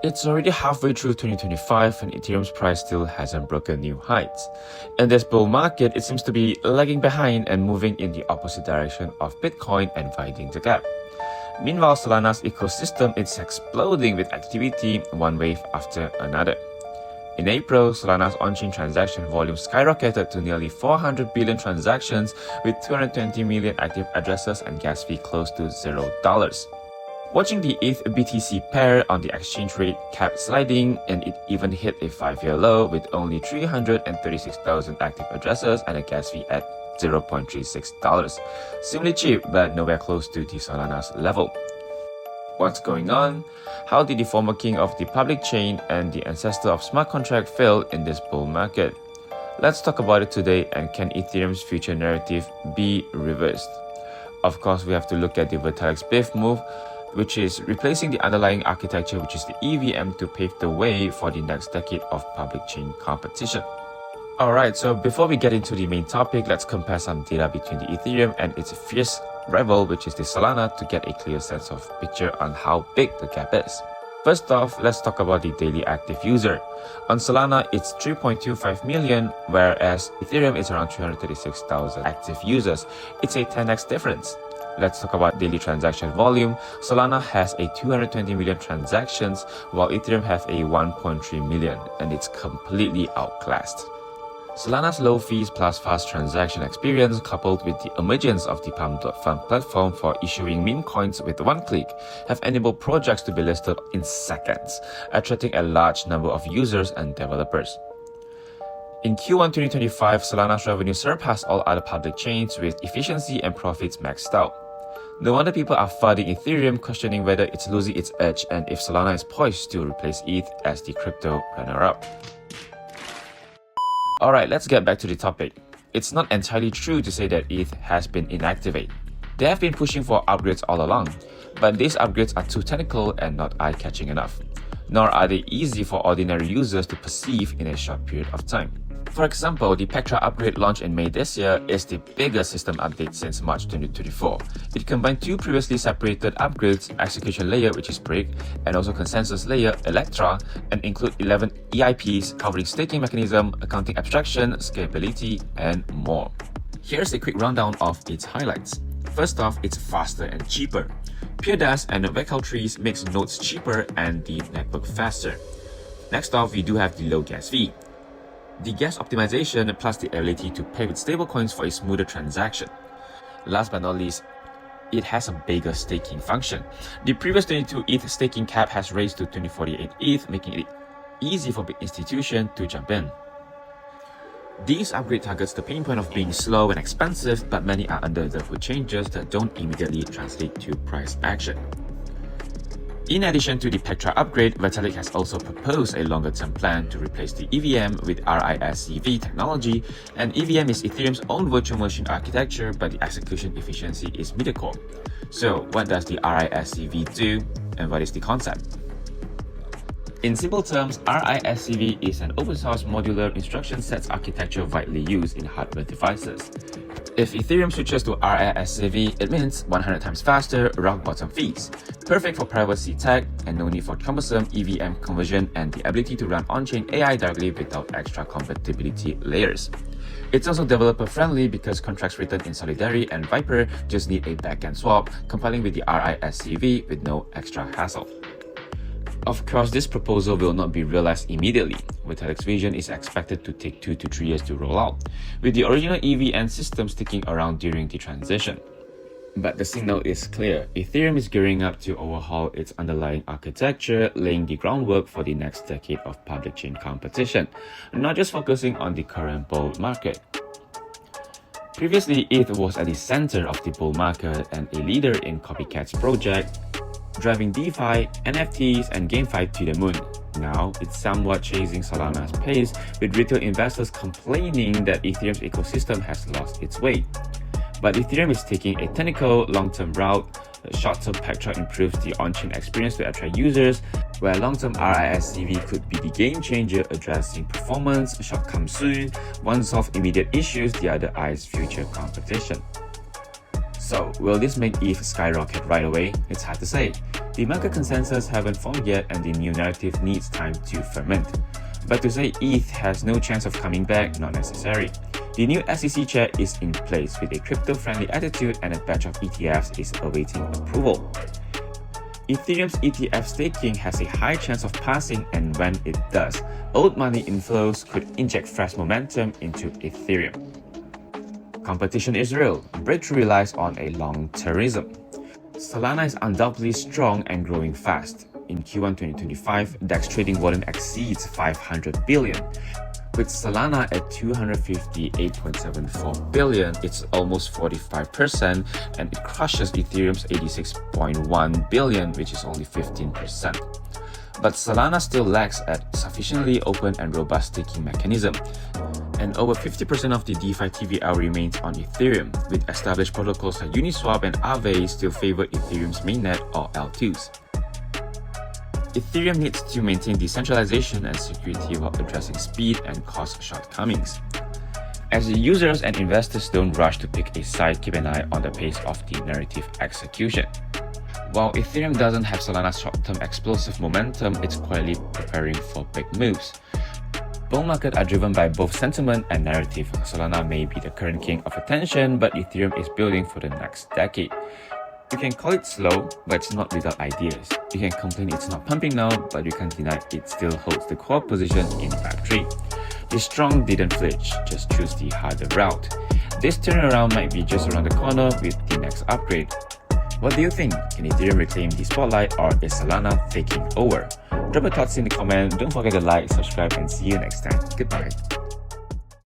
It's already halfway through 2025 and Ethereum's price still hasn't broken new heights. In this bull market, it seems to be lagging behind and moving in the opposite direction of Bitcoin and widening the gap. Meanwhile, Solana's ecosystem is exploding with activity one wave after another. In April, Solana's on-chain transaction volume skyrocketed to nearly 400 billion transactions with 220 million active addresses and gas fee close to $0. Watching the ETH BTC pair on the exchange rate kept sliding, and it even hit a 5-year low with only 336,000 active addresses and a gas fee at $0.36. Seemingly cheap, but nowhere close to the Solana's level. What's going on? How did the former king of the public chain and the ancestor of smart contract fail in this bull market? Let's talk about it today, and can Ethereum's future narrative be reversed? Of course, we have to look at the Vitalik's BIF move, which is replacing the underlying architecture, which is the EVM, to pave the way for the next decade of public chain competition. Alright, so before we get into the main topic, let's compare some data between the Ethereum and its fierce rival, which is the Solana, to get a clear sense of picture on how big the gap is. First off, let's talk about the daily active user. On Solana, it's 3.25 million, whereas Ethereum is around 336,000 active users. It's a 10x difference. Let's talk about daily transaction volume. Solana has a 220 million transactions, while Ethereum has a 1.3 million, and it's completely outclassed. Solana's low fees plus fast transaction experience, coupled with the emergence of the Pump.fun platform for issuing meme coins with one click, have enabled projects to be listed in seconds, attracting a large number of users and developers. In Q1 2025, Solana's revenue surpassed all other public chains with efficiency and profits maxed out. No wonder people are flooding Ethereum, questioning whether it's losing its edge and if Solana is poised to replace ETH as the crypto runner-up. Alright, let's get back to the topic. It's not entirely true to say that ETH has been inactivated. They have been pushing for upgrades all along, but these upgrades are too technical and not eye-catching enough. Nor are they easy for ordinary users to perceive in a short period of time. For example, the Pectra upgrade launched in May this year is the biggest system update since March 2024. It combined two previously separated upgrades, execution layer, which is Brick, and also consensus layer, Electra, and include 11 EIPs covering staking mechanism, accounting abstraction, scalability, and more. Here's a quick rundown of its highlights. First off, it's faster and cheaper. Pure DAS and Vector trees makes nodes cheaper and the network faster. Next off, we do have the low gas fee. The gas optimization plus the ability to pay with stablecoins for a smoother transaction. Last but not least, it has a bigger staking function. The previous 22 ETH staking cap has raised to 2048 ETH, making it easy for big institutions to jump in. These upgrade targets the pain point of being slow and expensive, but many are under the hood changes that don't immediately translate to price action. In addition to the Pectra upgrade, Vitalik has also proposed a longer-term plan to replace the EVM with RISC-V technology, and EVM is Ethereum's own virtual machine architecture, but the execution efficiency is mid-core. So what does the RISC-V do, and what is the concept? In simple terms, RISC-V is an open-source modular instruction sets architecture widely used in hardware devices. If Ethereum switches to RISC-V, it means 100 times faster rock-bottom fees, perfect for privacy tech, and no need for cumbersome EVM conversion and the ability to run on-chain AI directly without extra compatibility layers. It's also developer-friendly because contracts written in Solidary and Viper just need a backend swap, compiling with the RISC-V with no extra hassle. Of course, this proposal will not be realized immediately. Vitalik's vision is expected to take 2 to 3 years to roll out, with the original EVM system sticking around during the transition. But the signal is clear. Ethereum is gearing up to overhaul its underlying architecture, laying the groundwork for the next decade of public chain competition, not just focusing on the current bull market. Previously, ETH was at the center of the bull market and a leader in copycats projects, driving DeFi, NFTs, and GameFi to the moon. Now, it's somewhat chasing Solana's pace, with retail investors complaining that Ethereum's ecosystem has lost its way. But Ethereum is taking a technical, long-term route. Short-term Pectra improves the on-chain experience to attract users, where long-term RISC-V could be the game-changer, addressing performance, shortcomings soon, one solve immediate issues, the other eyes future competition. So, will this make ETH skyrocket right away? It's hard to say. The market consensus haven't formed yet and the new narrative needs time to ferment. But to say ETH has no chance of coming back, not necessary. The new SEC chair is in place with a crypto-friendly attitude and a batch of ETFs is awaiting approval. Ethereum's ETF staking has a high chance of passing, and when it does, old money inflows could inject fresh momentum into Ethereum. Competition is real. Breakthrough relies on a long-termism. Solana is undoubtedly strong and growing fast. In Q1 2025, DEX trading volume exceeds 500 billion. With Solana at 258.74 billion, it's almost 45%, and it crushes Ethereum's 86.1 billion, which is only 15%. But Solana still lacks a sufficiently open and robust staking mechanism, and over 50% of the DeFi TVL remains on Ethereum, with established protocols like Uniswap and Aave still favor Ethereum's mainnet or L2s. Ethereum needs to maintain decentralization and security while addressing speed and cost shortcomings. As users and investors don't rush to pick a side, keep an eye on the pace of the narrative execution. While Ethereum doesn't have Solana's short-term explosive momentum, it's quietly preparing for big moves. Bull markets are driven by both sentiment and narrative. Solana may be the current king of attention, but Ethereum is building for the next decade. You can call it slow, but it's not without ideas. You can complain it's not pumping now, but you can't deny it still holds the core position in Web3. The strong didn't flinch, just choose the harder route. This turnaround might be just around the corner with the next upgrade. What do you think? Can Ethereum reclaim the spotlight, or is Solana taking over? Drop your thoughts in the comment, don't forget to like, subscribe, and see you next time. Goodbye.